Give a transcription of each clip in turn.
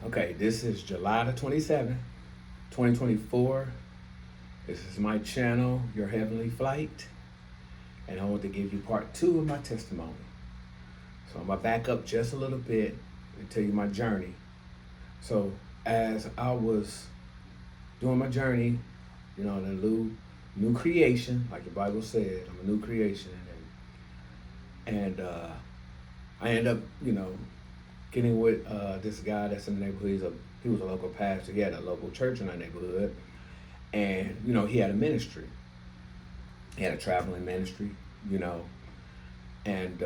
Okay, this is July the 27th, 2024. This is my channel, Your Heavenly Flight, and I want to give you part two of my testimony. So I'm going to back up just a little bit and tell you my journey. So as I was doing my journey, the new creation, like the Bible said, I'm a new creation, and I end up, getting with this guy that's in the neighborhood. He was a local pastor. He had a local church in our neighborhood, and he had a ministry. He had a traveling ministry, and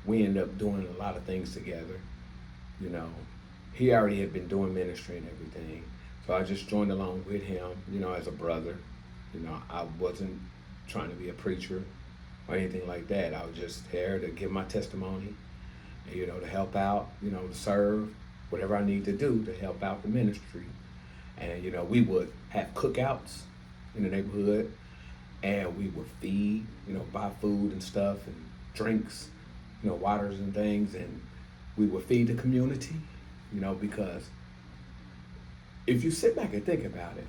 we ended up doing a lot of things together. He already had been doing ministry and everything, so I just joined along with him, as a brother. I wasn't trying to be a preacher or anything like that. I was just there to give my testimony, to help out, to serve, whatever I need to do to help out the ministry. And, we would have cookouts in the neighborhood, and we would feed, buy food and stuff and drinks, waters and things, and we would feed the community, because if you sit back and think about it,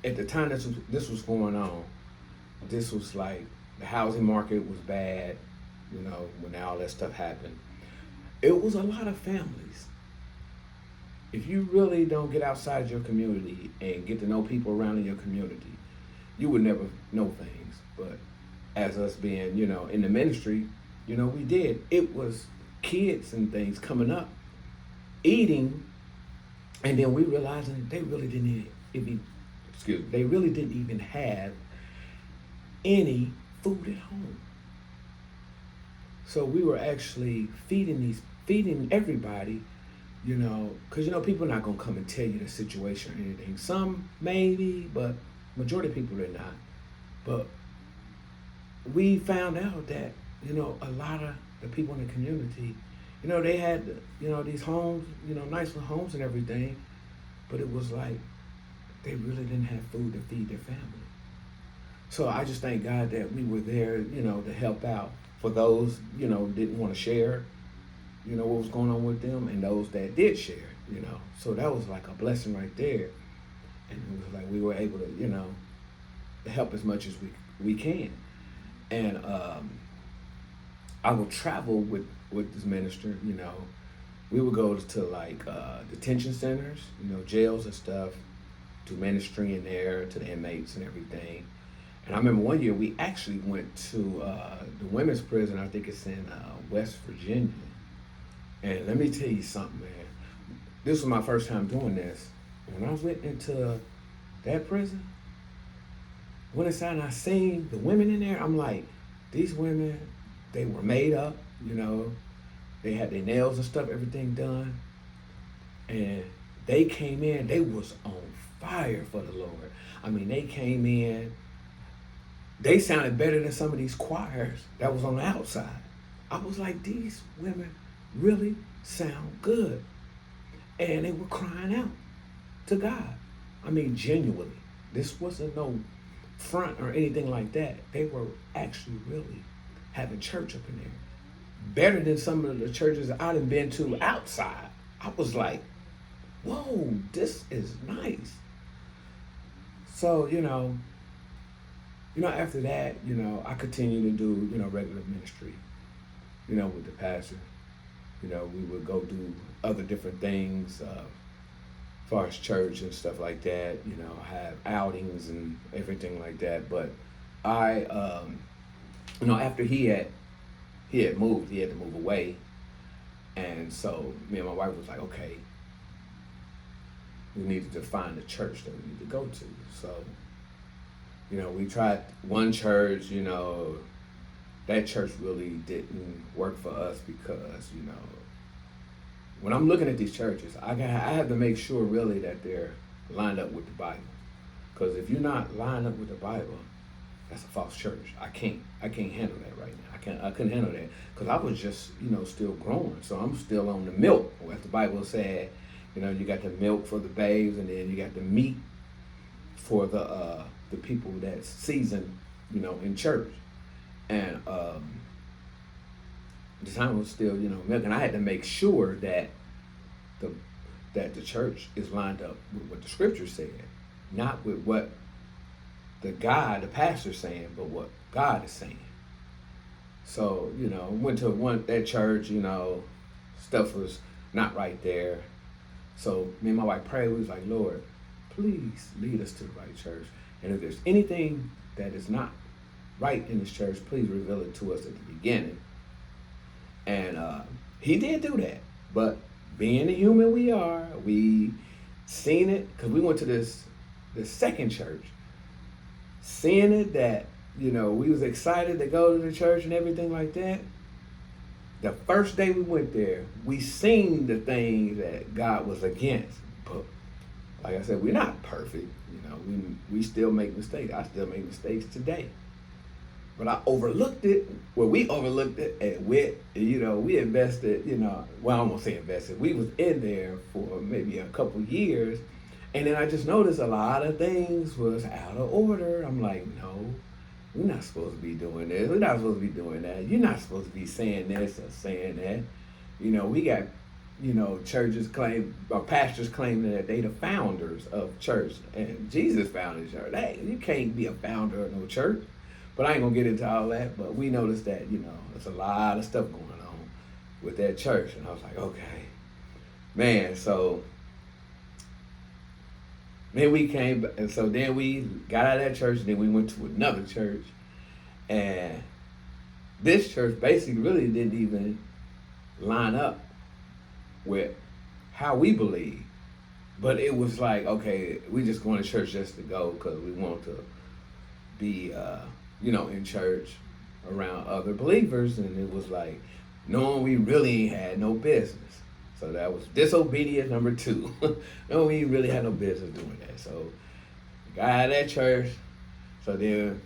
at the time this was going on, this was like the housing market was bad, when all that stuff happened. It was a lot of families. If you really don't get outside your community and get to know people around in your community, you would never know things. But as us being, in the ministry, we did. It was kids and things coming up, eating, and then we realizing that they really didn't even have any food at home. So we were actually feeding everybody, because people are not gonna come and tell you the situation or anything. Some maybe, but majority of people are not. But we found out that a lot of the people in the community, they had these homes, nice little homes and everything, but it was like they really didn't have food to feed their family. So I just thank God that we were there, to help out for those, didn't want to share, what was going on with them, and those that did share, So that was like a blessing right there. And it was like we were able to help as much as we can. And I would travel with this minister, We would go to like detention centers, jails and stuff, do ministry in there to the inmates and everything. And I remember one year we actually went to the women's prison. I think it's in West Virginia. And let me tell you something, man. This was my first time doing this. When I went into that prison, went inside and I seen the women in there, I'm like, these women, they were made up, They had their nails and stuff, everything done. And they came in, they was on fire for the Lord. I mean, they came in, they sounded better than some of these choirs that was on the outside. I was like, these women really sound good. And they were crying out to God. I mean, genuinely. This wasn't no front or anything like that. They were actually really having church up in there. Better than some of the churches I'd have been to outside. I was like, whoa, this is nice. So, after that, I continued to do, regular ministry, with the pastor. We would go do other different things, as far as church and stuff like that, have outings and everything like that. But I, after he had moved, he had to move away. And so me and my wife was like, okay, we needed to find a church that we need to go to. So, we tried one church, that church really didn't work for us because, when I'm looking at these churches, I have to make sure really that they're lined up with the Bible. Because if you're not lined up with the Bible, that's a false church. I can't handle that right now. I couldn't handle that because I was just, still growing. So I'm still on the milk. As the Bible said, you got the milk for the babes, and then you got the meat for the people that's seasoned, in church. And the time was still, milk, and I had to make sure that the that the church is lined up with what the scripture said, not with what the pastor's saying, but what God is saying. So, went to that church, stuff was not right there. So me and my wife prayed. We was like, Lord, please lead us to the right church. And if there's anything that is not right in this church, please reveal it to us at the beginning. And he did do that. But being the human we are, we seen it, because we went to this second church, seeing it that, we was excited to go to the church and everything like that. The first day we went there, we seen the things that God was against. But like I said, we're not perfect. We still make mistakes. I still make mistakes today. But I overlooked it. Well, we overlooked it at WIT. We invested, well, I won't say invested. We was in there for maybe a couple years. And then I just noticed a lot of things was out of order. I'm like, no, we're not supposed to be doing this. We're not supposed to be doing that. You're not supposed to be saying this or saying that. We got, churches claim, or pastors claiming that they the founders of church. And Jesus founded the church. Hey, you can't be a founder of no church. But I ain't gonna get into all that. But we noticed that, there's a lot of stuff going on with that church. And I was like, okay, man, so then we came, and so then we got out of that church, and then we went to another church. And this church basically really didn't even line up with how we believe. But it was like, okay, we just going to church just to go because we want to be, in church around other believers. And it was like, knowing we really had no business. So that was disobedience number 2. No, we really had no business doing that. So we got out of that church. So then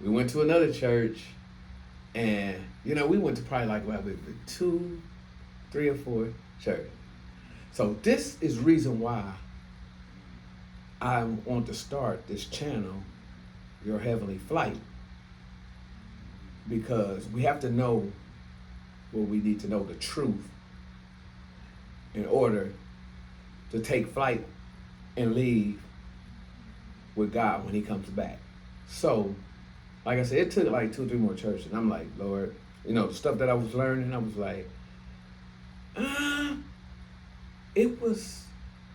we went to another church. And, we went to probably like 2, 3 or 4 churches. So this is reason why I want to start this channel, Your Heavenly Flight. Because we have to know what we need to know, the truth, in order to take flight and leave with God when he comes back. So, like I said, it took like 2 or 3 more churches. And I'm like, Lord, the stuff that I was learning, I was like, it was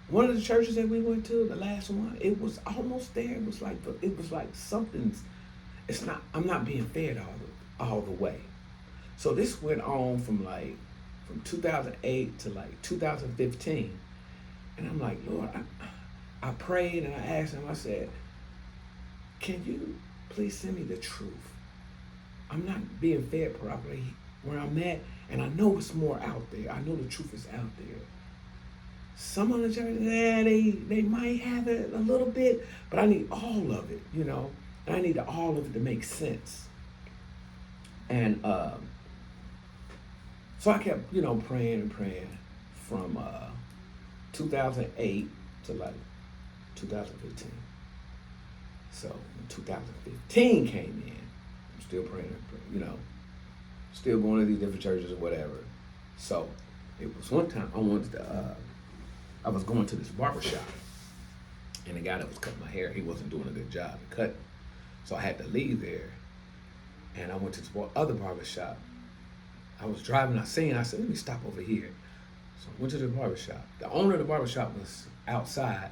one of the churches that we went to, the last one, it was almost there. It was like something's, I'm not being fed all the way. So this went on from 2008 to 2015. And I'm like, Lord, I prayed and I asked him, I said, can you please send me the truth? I'm not being fed properly where I'm at, and I know it's more out there. I know the truth is out there. Some of the churches, they might have it a little bit, but I need all of it, and I need all of it to make sense. And so I kept, praying and praying from 2008 to 2015. So when 2015 came in, I'm still praying, still going to these different churches or whatever. So it was one time I was going to this barber shop, and the guy that was cutting my hair, he wasn't doing a good job at cutting. So I had to leave there, and I went to this other barber shop. I was driving, I said, let me stop over here. So I went to the barber shop. The owner of the barber shop was outside.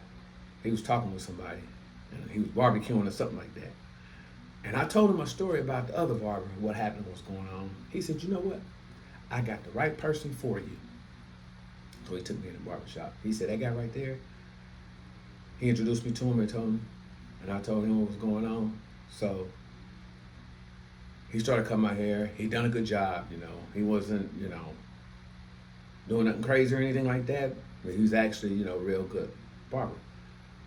He was talking with somebody, and he was barbecuing or something like that. And I told him my story about the other barber, what happened, what's going on. He said, you know what? I got the right person for you. So he took me in the barber shop. He said, that guy right there, he introduced me to him and I told him what was going on. So he started cutting my hair. He done a good job, He wasn't, doing nothing crazy or anything like that, but he was actually, a real good barber.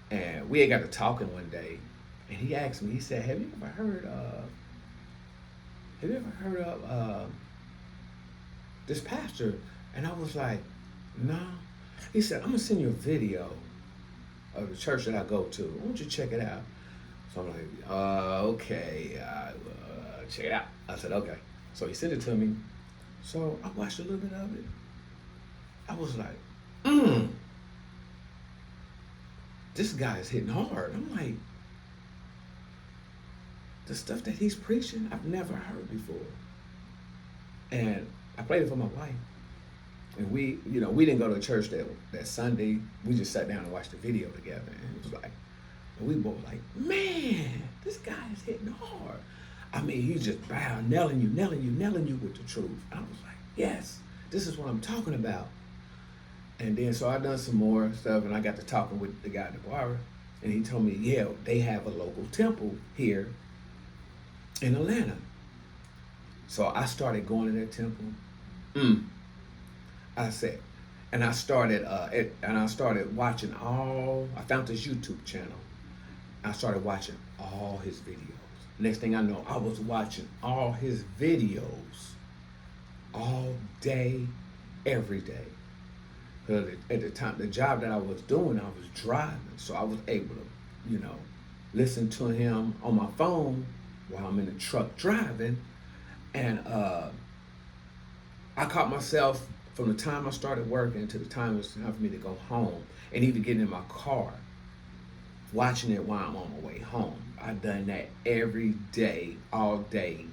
And we had got to talking one day, and he asked me, he said, have you ever heard of this pastor? And I was like, no. He said, I'm gonna send you a video of the church that I go to. Why don't you check it out? So I'm like, okay, check it out. I said, okay. So he sent it to me. So I watched a little bit of it. I was like, mm, this guy is hitting hard. I'm like, the stuff that he's preaching, I've never heard before. And I played it for my wife. And we didn't go to church that Sunday. We just sat down and watched the video together. And it was like, and we both like, man, this guy is hitting hard. I mean, he's just nailing you with the truth. I was like, yes, this is what I'm talking about. And then so I done some more stuff, and I got to talking with the guy at the bar, and he told me, yeah, they have a local temple here in Atlanta. So I started going to that temple. I said, and I started watching I found this YouTube channel. I started watching all his videos. Next thing I know, I was watching all his videos all day, every day. Because at the time, the job that I was doing, I was driving. So I was able to, listen to him on my phone while I'm in the truck driving. And I caught myself from the time I started working to the time it was time for me to go home and even getting in my car, watching it while I'm on my way home. I've done that every day, all day,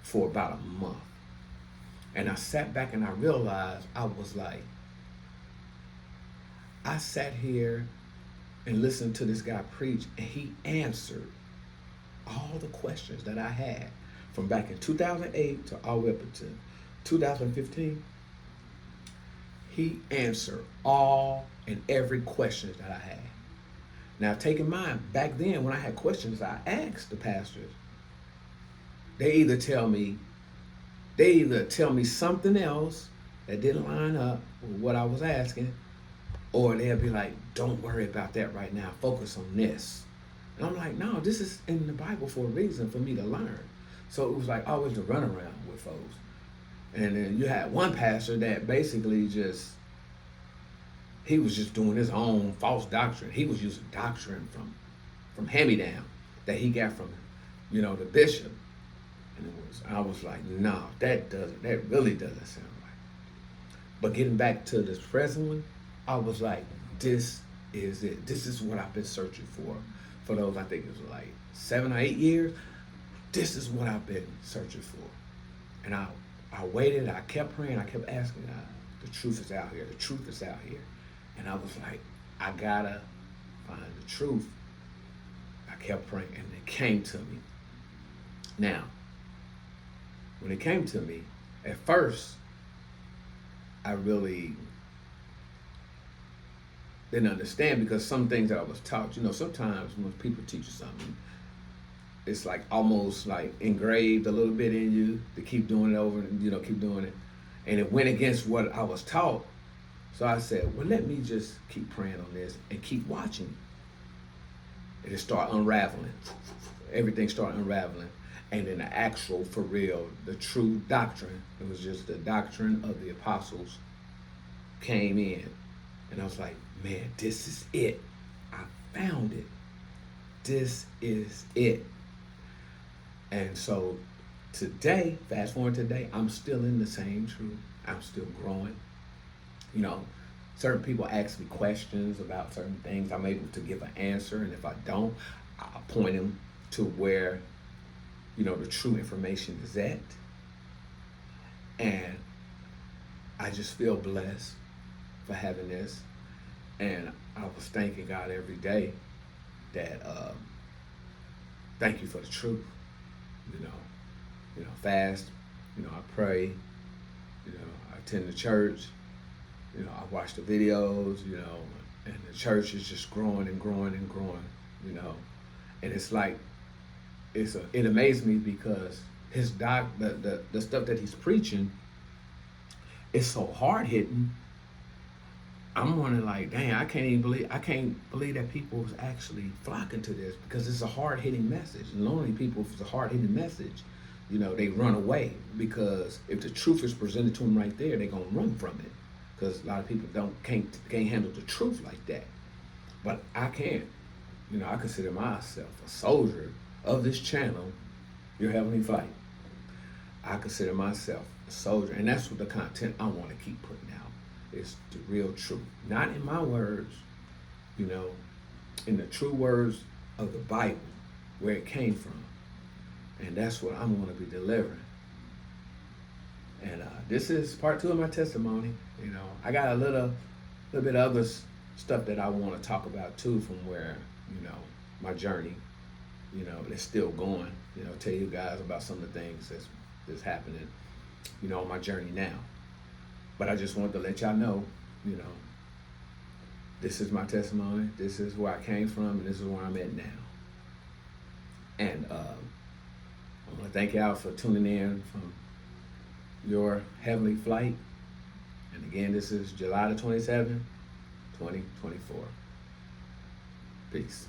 for about a month. And I sat back and I realized I was like, I sat here and listened to this guy preach, and he answered all the questions that I had from back in 2008 to all the way up to 2015. He answered all and every question that I had. Now, take in mind, back then when I had questions, I asked the pastors. They either tell me something else that didn't line up with what I was asking, or they'll be like, don't worry about that right now, focus on this. And I'm like, no, this is in the Bible for a reason, for me to learn. So it was like always the runaround with folks. And then you had one pastor that basically he was just doing his own false doctrine. He was using doctrine from hand-me-down that he got from, the bishop. And I was like, no, that really doesn't sound right. But getting back to this present one, I was like, this is it. This is what I've been searching for those, I think it was like 7 or 8 years. This is what I've been searching for. And I waited, I kept praying, I kept asking God, the truth is out here, the truth is out here. And I was like, I gotta find the truth. I kept praying, and it came to me. Now, when it came to me, at first, I really didn't understand, because some things that I was taught, sometimes when people teach you something, it's like almost like engraved a little bit in you to keep doing it over and, keep doing it. And it went against what I was taught. So I said, well, let me just keep praying on this and keep watching. And it started unraveling. Everything started unraveling. And then the actual, for real, the true doctrine, it was just the doctrine of the apostles, came in. And I was like, man, this is it. I found it. This is it. And so today, fast forward today, I'm still in the same truth. I'm still growing. Certain people ask me questions about certain things. I'm able to give an answer. And if I don't, I'll point them to where, the true information is at. And I just feel blessed for having this. And I was thanking God every day that, thank you for the truth. Fast, I pray, I attend the church, I watch the videos, and the church is just growing and growing and growing, and it's like, it amazed me because the stuff that he's preaching is so hard hitting. I'm wondering, like, dang, I can't believe that people was actually flocking to this, because it's a hard hitting message. And normally people, if it's a hard hitting message, they run away, because if the truth is presented to them right there, they're gonna run from it, because a lot of people can't handle the truth like that. But I can. I consider myself a soldier of this channel, Your Heavenly Fight. I consider myself a soldier, and that's what the content I want to keep putting out. It's the real truth. Not in my words, you know, in the true words of the Bible, where it came from. And that's what I'm going to be delivering. And this is part 2 of my testimony. You know, I got a little bit of other stuff that I want to talk about too, from where, you know, my journey, you know, it's still going. You know, tell you guys about some of the things that's happening, you know, on my journey now. But I just wanted to let y'all know, you know, this is my testimony. This is where I came from, and this is where I'm at now. And I want to thank y'all for tuning in from your heavenly flight. And again, this is July the 27th, 2024. Peace.